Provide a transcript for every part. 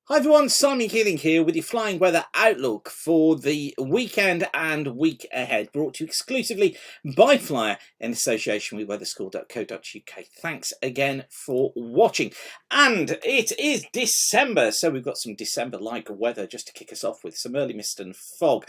Hi everyone, Simon Keeling here with your flying weather outlook for the weekend and week ahead, brought to you exclusively by Flyer in association with weatherschool.co.uk. Thanks again for watching. And it is December, so we've got some December-like weather just to kick us off with some early mist and fog.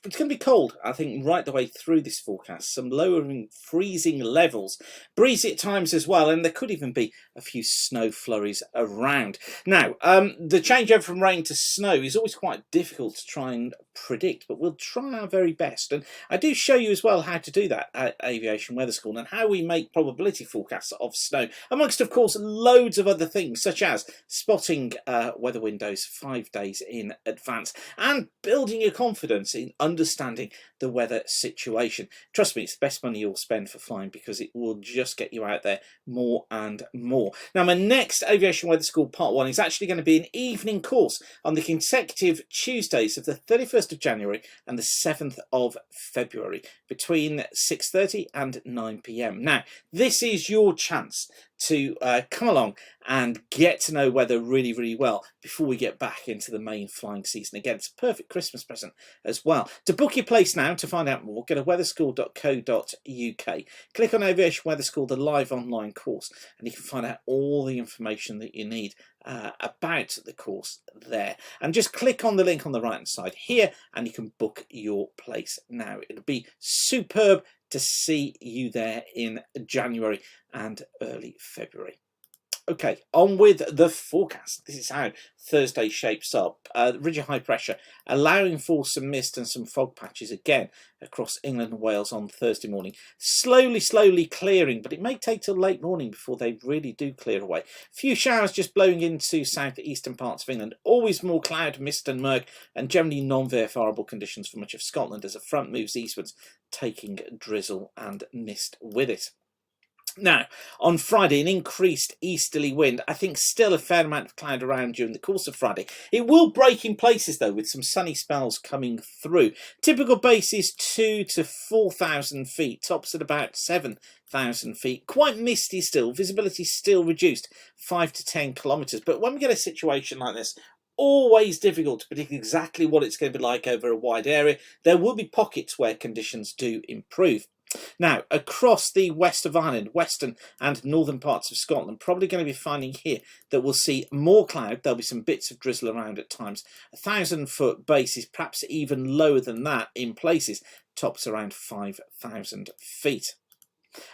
It's going to be cold, I think, right the way through this forecast. Some lowering freezing levels. Breezy at times as well, and there could even be a few snow flurries around. Now, the changeover from rain to snow is always quite difficult to try and predict, but we'll try our very best. And I do show you as well how to do that at Aviation Weather School and how we make probability forecasts of snow, amongst, of course, loads of other things, such as spotting weather windows 5 days in advance and building your confidence in understanding the weather situation. Trust me, it's the best money you'll spend for flying because it will just get you out there more and more. Now, my next Aviation Weather School Part 1 is actually going to be an evening course on the consecutive Tuesdays of the 31st of January and the 7th of February between 6:30 and 9 p.m. Now, this is your chance to come along and get to know weather really, really well before we get back into the main flying season. Again, it's a perfect Christmas present as well. To book your place now, to find out more, go to weatherschool.co.uk. Click on Aviation Weather School, the live online course, and you can find out all the information that you need about the course there. And just click on the link on the right hand side here and you can book your place now. It'll be superb to see you there in January and early February. Okay, on with the forecast. This is how Thursday shapes up. Ridge of high pressure allowing for some mist and some fog patches again across England and Wales on Thursday morning. Slowly clearing, but it may take till late morning before they really do clear away. A few showers just blowing into southeastern parts of England. Always more cloud, mist and murk, and generally non-VFRable conditions for much of Scotland as a front moves eastwards, taking drizzle and mist with it. Now, on Friday, an increased easterly wind. I think still a fair amount of cloud around during the course of Friday. It will break in places, though, with some sunny spells coming through. Typical base is 2,000 to 4,000 feet, tops at about 7,000 feet. Quite misty still, visibility still reduced, 5 to 10 kilometres. But when we get a situation like this, always difficult to predict exactly what it's going to be like over a wide area. There will be pockets where conditions do improve. Now, across the west of Ireland, western and northern parts of Scotland, probably going to be finding here that we'll see more cloud. There'll be some bits of drizzle around at times. 1,000-foot bases, perhaps even lower than that in places. Tops around 5,000 feet.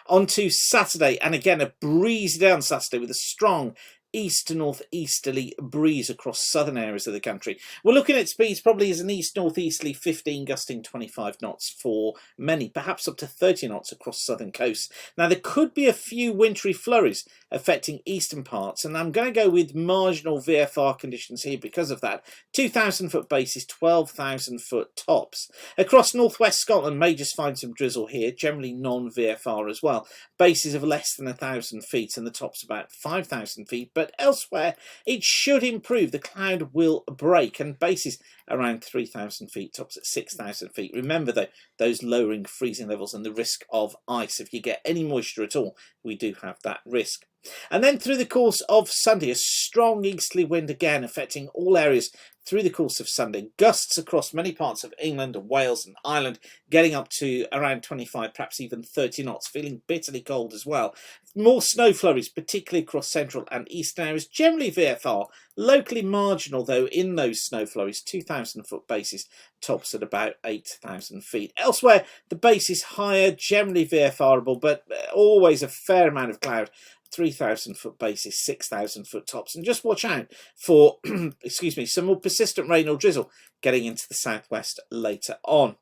On to Saturday, and again a breezy down Saturday with a strong east to northeasterly breeze across southern areas of the country. We're looking at speeds probably as an east northeasterly 15 gusting 25 knots for many, perhaps up to 30 knots across southern coasts. Now there could be a few wintry flurries affecting eastern parts, and I'm going to go with marginal VFR conditions here because of that. 2,000-foot bases, 12,000-foot tops. Across northwest Scotland, may just find some drizzle here, generally non-VFR as well. Bases of less than 1,000 feet and the tops about 5,000 feet, but elsewhere it should improve. The cloud will break and bases around 3,000 feet, tops at 6,000 feet. Remember though, those lowering freezing levels and the risk of ice. If you get any moisture at all, we do have that risk. And then through the course of Sunday, a strong easterly wind again affecting all areas through the course of Sunday. Gusts across many parts of England and Wales and Ireland, getting up to around 25, perhaps even 30 knots, feeling bitterly cold as well. More snow flurries, particularly across central and eastern areas, generally VFR, locally marginal though in those snow flurries, 2,000-foot bases, tops at about 8,000 feet. Elsewhere, the base is higher, generally VFRable, but always a fair amount of cloud. 3,000-foot bases, 6,000-foot tops, and just watch out for excuse me, some more persistent rain or drizzle getting into the southwest later on.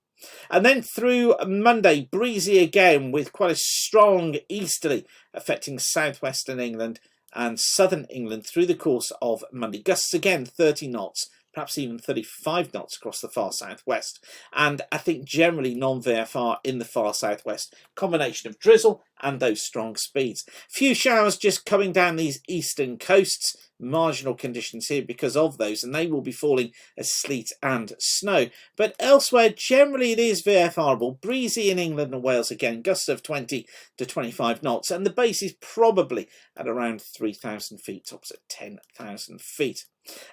And then through Monday, breezy again with quite a strong easterly affecting southwestern England and southern England through the course of Monday. Gusts again 30 knots, perhaps even 35 knots across the far southwest, and I think generally non-VFR in the far southwest, combination of drizzle and those strong speeds. Few showers just coming down these eastern coasts, marginal conditions here because of those, and they will be falling as sleet and snow. But elsewhere, generally it is VFRable. Breezy in England and Wales again, gusts of 20 to 25 knots, and the base is probably at around 3,000 feet, tops at 10,000 feet.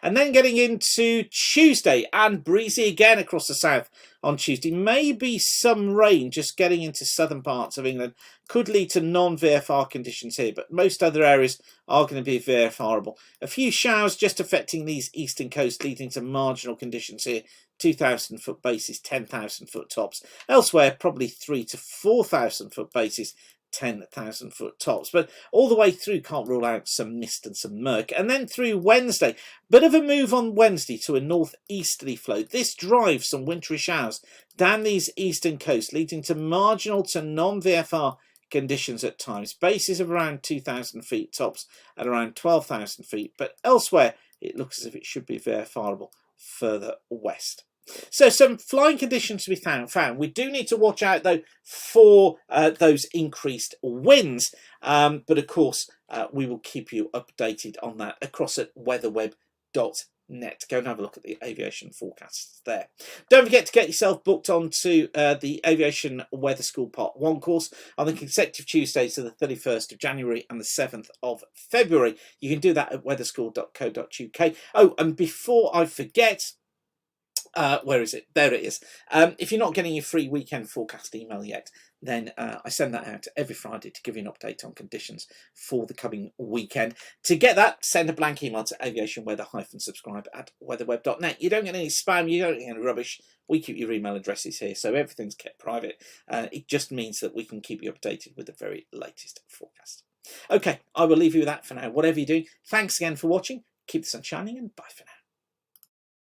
And then getting into Tuesday, and breezy again across the south on Tuesday. Maybe some rain just getting into southern parts of England could lead to non-VFR conditions here, but most other areas are going to be VFRable. A few showers just affecting these eastern coasts, leading to marginal conditions here. 2,000 foot bases, 10,000 foot tops. Elsewhere, probably 3 to 4,000 foot bases, 10,000 foot tops. But all the way through, can't rule out some mist and some murk. And then through Wednesday, bit of a move on Wednesday to a northeasterly flow. This drives some wintry showers down these eastern coasts, leading to marginal to non-VFR conditions at times. Bases of around 2,000 feet, tops at around 12,000 feet. But elsewhere, it looks as if it should be VFRable further west. So some flying conditions to be found. We do need to watch out though for those increased winds, but of course we will keep you updated on that across at weatherweb.net. Go and have a look at the aviation forecasts there. Don't forget to get yourself booked onto the Aviation Weather School Part 1 course on the consecutive Tuesdays to the 31st of January and the 7th of February. You can do that at weatherschool.co.uk. Oh, and before I forget, where is it? There it is. If you're not getting your free weekend forecast email yet, then I send that out every Friday to give you an update on conditions for the coming weekend. To get that, send a blank email to aviationweather-subscribe at weatherweb.net. You don't get any spam, you don't get any rubbish. We keep your email addresses here, so everything's kept private. It just means that we can keep you updated with the very latest forecast. Okay, I will leave you with that for now. Whatever you do, thanks again for watching. Keep the sun shining, and bye for now.